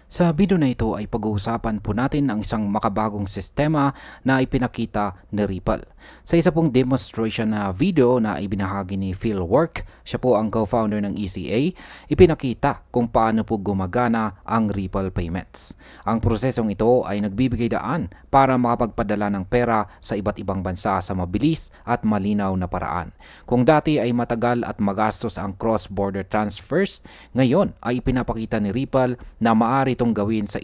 Sa video na ito ay pag-uusapan po natin ang isang makabagong sistema na ipinakita ni Ripple. Sa isa pong demonstration na video na ibinahagi ni Phil Work, siya po ang co-founder ng ECA, ipinakita kung paano po gumagana ang Ripple payments. Ang prosesong ito ay nagbibigay daan para makapagpadala ng pera sa iba't ibang bansa sa mabilis at malinaw na paraan. Kung dati ay matagal at magastos ang cross-border transfers, ngayon ay ipinapakita ni Ripple na maaari itong gawin sa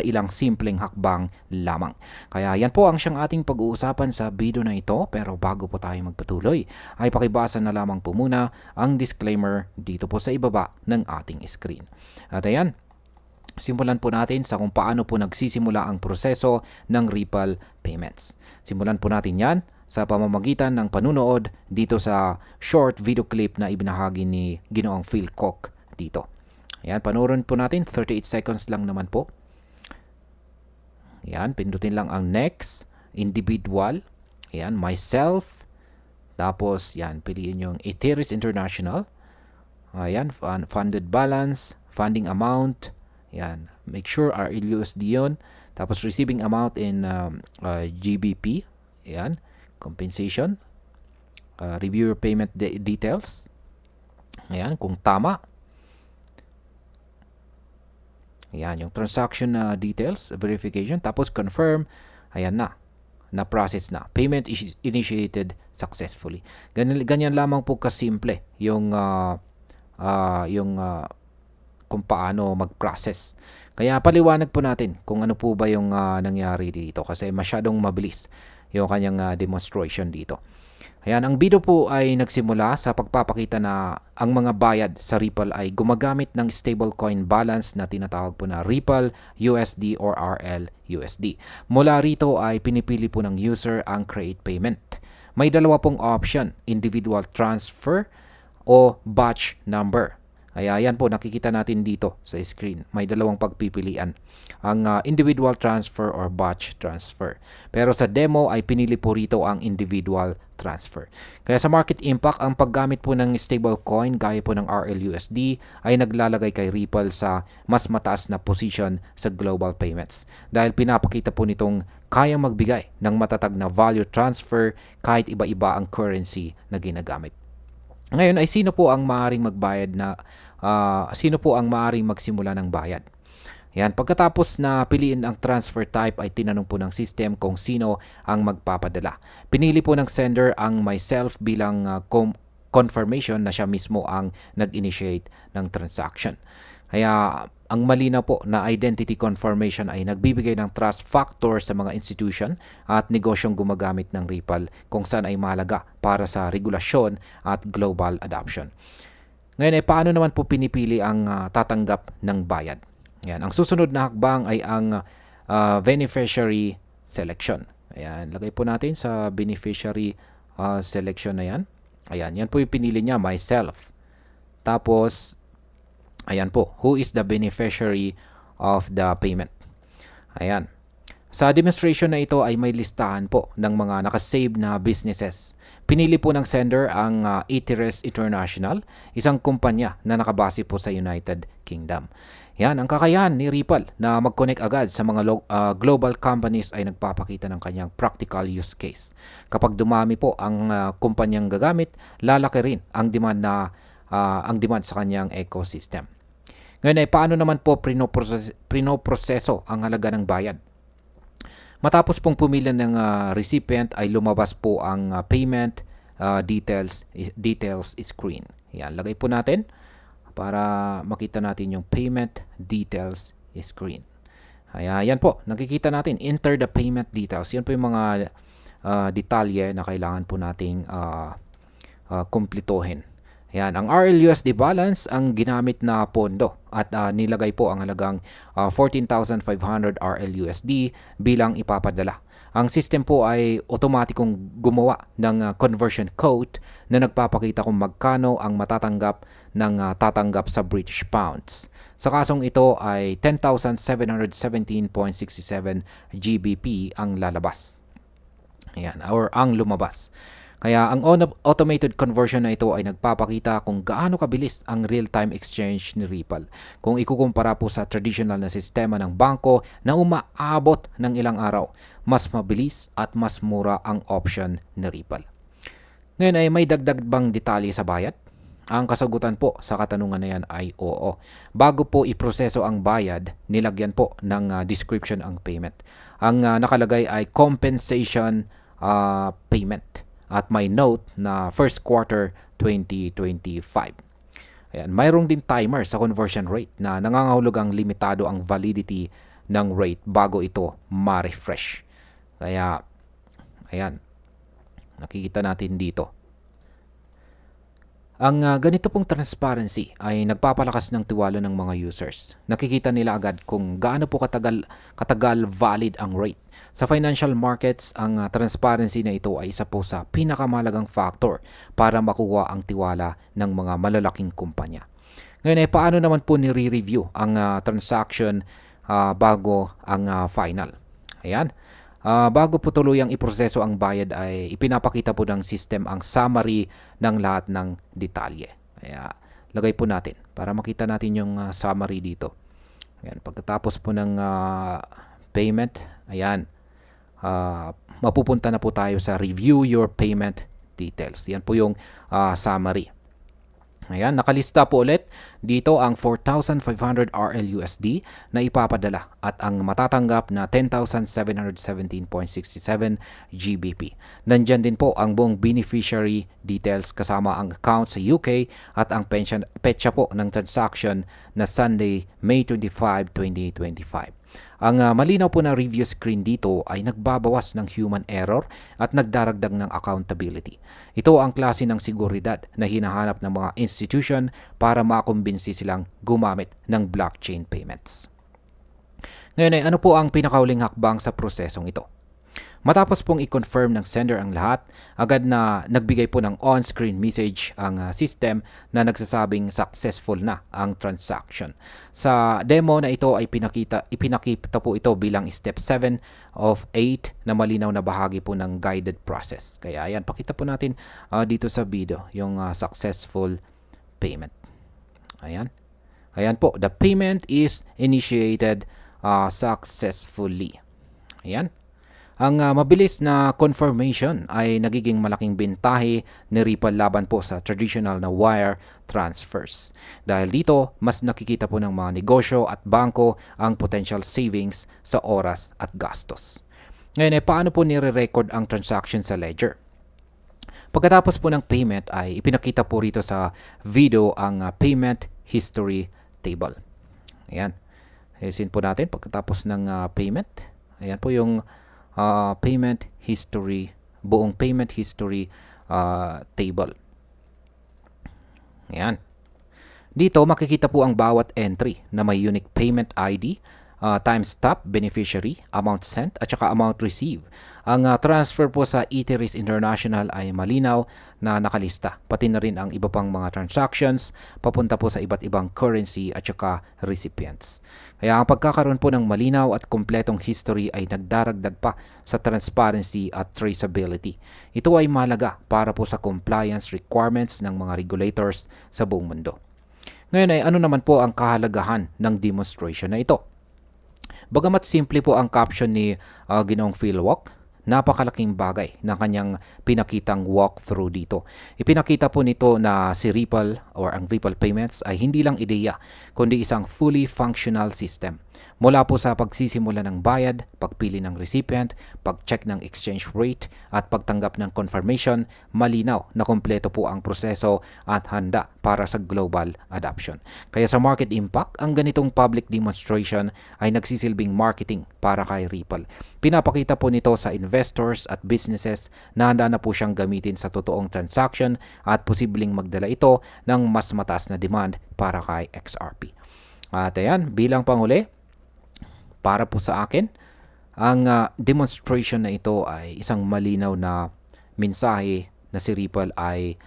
ilang simpleng hakbang lamang. Kaya yan po ang siyang ating pag-uusapan sa video na ito, pero bago po tayo magpatuloy ay pakibasa na lamang po muna ang disclaimer dito po sa ibaba ng ating screen. At ayan, simulan po natin sa kung paano po nagsisimula ang proseso ng Ripple payments. Simulan po natin yan sa pamamagitan ng panunood dito sa short video clip na ibinahagi ni Ginoong Phil Cook dito. Ayan, panoorin po natin, 38 seconds lang naman po. Ayan, pindutin lang ang next, individual, ayan, myself, tapos yan, piliin yung Ethereum International, ayan, funded balance, funding amount, ayan, make sure RLUSD yun, tapos receiving amount in GBP, ayan, compensation, review your payment details, ayan, kung tama. Ayan, yung transaction details, verification, tapos confirm, ayan na-process na. Payment is initiated successfully. Ganyan lamang po kasimple yung kung paano mag-process. Kaya paliwanag po natin kung ano po ba yung nangyari dito kasi masyadong mabilis yung kanyang demonstration dito. Ayan, ang video po ay nagsimula sa pagpapakita na ang mga bayad sa Ripple ay gumagamit ng stablecoin balance na tinatawag po na Ripple USD or RLUSD. Mula rito ay pinipili po ng user ang create payment. May dalawa pong option, individual transfer o batch number. Kaya yan po, nakikita natin dito sa screen. May dalawang pagpipilian. Ang individual transfer or batch transfer. Pero sa demo ay pinili po rito ang individual transfer. Kaya sa market impact, ang paggamit po ng stablecoin gaya po ng RLUSD ay naglalagay kay Ripple sa mas mataas na position sa global payments. Dahil pinapakita po nitong kayang magbigay ng matatag na value transfer kahit iba-iba ang currency na ginagamit. Ngayon ay sino po ang maaaring magbayad sino po ang maaaring magsimula ng bayad? Yan, pagkatapos na piliin ang transfer type ay tinanong po ng system kung sino ang magpapadala. Pinili po ng sender ang myself bilang confirmation na siya mismo ang nag-initiate ng transaction. Kaya ang malinaw po na identity confirmation ay nagbibigay ng trust factor sa mga institution at negosyong gumagamit ng Ripple kung saan ay mahalaga para sa regulasyon at global adoption. Ngayon ay paano naman po pinipili ang tatanggap ng bayad? Yan, ang susunod na hakbang ay ang beneficiary selection. Ayan, lagay po natin sa beneficiary selection na yan. Ayan, yan po yung pinili niya, myself. Tapos, ayan po, who is the beneficiary of the payment? Ayan. Sa demonstration na ito ay may listahan po ng mga nakasave na businesses. Pinili po ng sender ang Ethereum International, isang kumpanya na nakabase po sa United Kingdom. Yan, ang kakayahan ni Ripple na mag-connect agad sa mga global companies ay nagpapakita ng kanyang practical use case. Kapag dumami po ang kumpanyang gagamit, lalaki rin ang demand sa kanyang ecosystem. Ngayon ay paano naman po prinoproseso ang halaga ng bayad? Matapos pong pumili ng recipient ay lumabas po ang payment details screen. Yan, lagay po natin para makita natin yung payment details screen. Ayan po, nakikita natin, enter the payment details. Yan po yung mga detalye na kailangan po nating kumplituhin. Ayan, ang RLUSD balance ang ginamit na pondo at nilagay po ang halagang 14,500 RLUSD bilang ipapadala. Ang system po ay otomatikong gumawa ng conversion code na nagpapakita kung magkano ang matatanggap ng tatanggap sa British pounds. Sa kasong ito ay 10,717.67 GBP ang lalabas. Ayan, or ang lumabas. Kaya ang automated conversion na ito ay nagpapakita kung gaano kabilis ang real-time exchange ni Ripple. Kung ikukumpara po sa traditional na sistema ng bangko na umaabot ng ilang araw, mas mabilis at mas mura ang option ni Ripple. Ngayon ay may dagdag bang detalye sa bayad? Ang kasagutan po sa katanungan na yan ay oo. Bago po iproseso ang bayad, nilagyan po ng description ang payment. Ang nakalagay ay compensation payment at may note na first quarter 2025. Ayan, mayroong din timer sa conversion rate na nangangahulugang limitado ang validity ng rate bago ito ma-refresh. Kaya, ayan, nakikita natin dito. Ang ganito pong transparency ay nagpapalakas ng tiwala ng mga users. Nakikita nila agad kung gaano po katagal valid ang rate. Sa financial markets, ang transparency na ito ay isa po sa pinakamahalagang factor para makuha ang tiwala ng mga malalaking kumpanya. Ngayon ay paano naman po nire-review ang transaction bago ang final? Ayan. Bago po tuluyang iproseso ang bayad ay ipinapakita po ng system ang summary ng lahat ng detalye. Kaya lagay po natin para makita natin yung summary dito. Ayan, pagkatapos po ng payment, ayan, mapupunta na po tayo sa review your payment details. Yan po yung summary. Ayan, nakalista po ulit dito ang 4,500 RLUSD na ipapadala at ang matatanggap na 10,717.67 GBP. Nandyan din po ang buong beneficiary details kasama ang account sa UK at ang petsa po ng transaction na Sunday, May 25, 2025. Ang malinaw po na review screen dito ay nagbabawas ng human error at nagdaragdag ng accountability. Ito ang klase ng seguridad na hinahanap ng mga institution para makumbinsi silang gumamit ng blockchain payments. Ngayon ay ano po ang pinakauling hakbang sa prosesong ito? Matapos pong i-confirm ng sender ang lahat, agad na nagbigay po ng on-screen message ang system na nagsasabing successful na ang transaction. Sa demo na ito ay ipinakita po ito bilang step 7 of 8 na malinaw na bahagi po ng guided process. Kaya ayan, pakita po natin dito sa video yung successful payment. Ayan. Ayan po, the payment is initiated successfully. Ayan. Ang mabilis na confirmation ay nagiging malaking bintahe ni Ripple laban po sa traditional na wire transfers. Dahil dito, mas nakikita po ng mga negosyo at bangko ang potential savings sa oras at gastos. Ngayon paano po nire-record ang transaction sa ledger? Pagkatapos po ng payment ay ipinakita po rito sa video ang payment history table. Ayan. Ayusin po natin pagkatapos ng payment. Ayan po yung payment history, buong payment history table. Ayan. Dito makikita po ang bawat entry na may unique payment ID, time stop, beneficiary, amount sent, at saka amount received. Ang transfer po sa Ethereum International ay malinaw na nakalista. Pati na rin ang iba pang mga transactions papunta po sa iba't ibang currency at saka recipients. Kaya ang pagkakaroon po ng malinaw at kompletong history ay nagdaragdag pa sa transparency at traceability. Ito ay mahalaga para po sa compliance requirements ng mga regulators sa buong mundo. Ngayon ay ano naman po ang kahalagahan ng demonstration na ito? Bagamat simple po ang caption ni Ginoong Phil Walk, napakalaking bagay na kanyang pinakitang walkthrough dito. Ipinakita po nito na si Ripple or ang Ripple Payments ay hindi lang ideya, kundi isang fully functional system. Mula po sa pagsisimula ng bayad, pagpili ng recipient, pag-check ng exchange rate, at pagtanggap ng confirmation, malinaw na kompleto po ang proseso at handa para sa global adoption. Kaya sa market impact, ang ganitong public demonstration ay nagsisilbing marketing para kay Ripple. Pinapakita po nito sa investors at businesses na handa na po siyang gamitin sa totoong transaction at posibleng magdala ito ng mas mataas na demand para kay XRP. At ayan, bilang panghuli, para po sa akin, ang demonstration na ito ay isang malinaw na mensahe na si Ripple ay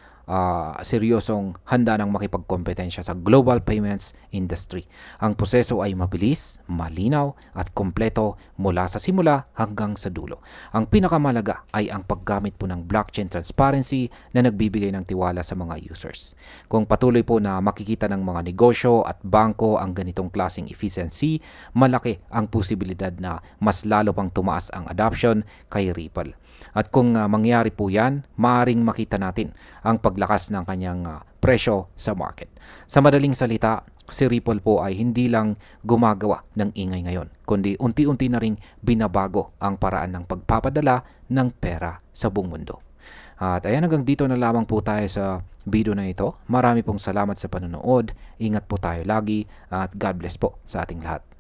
seryosong handa ng makipagkompetensya sa global payments industry. Ang proseso ay mabilis, malinaw at kompleto mula sa simula hanggang sa dulo. Ang pinakamalaga ay ang paggamit po ng blockchain transparency na nagbibigay ng tiwala sa mga users. Kung patuloy po na makikita ng mga negosyo at bangko ang ganitong klaseng efficiency, malaki ang posibilidad na mas lalo pang tumaas ang adoption kay Ripple. At kung mangyari po yan, maaaring makita natin ang paglakas ng kanyang presyo sa market. Sa madaling salita, si Ripple po ay hindi lang gumagawa ng ingay ngayon, kundi unti-unti na ring binabago ang paraan ng pagpapadala ng pera sa buong mundo. At ayan, hanggang dito na lamang po tayo sa video na ito. Marami pong salamat sa panonood. Ingat po tayo lagi at God bless po sa ating lahat.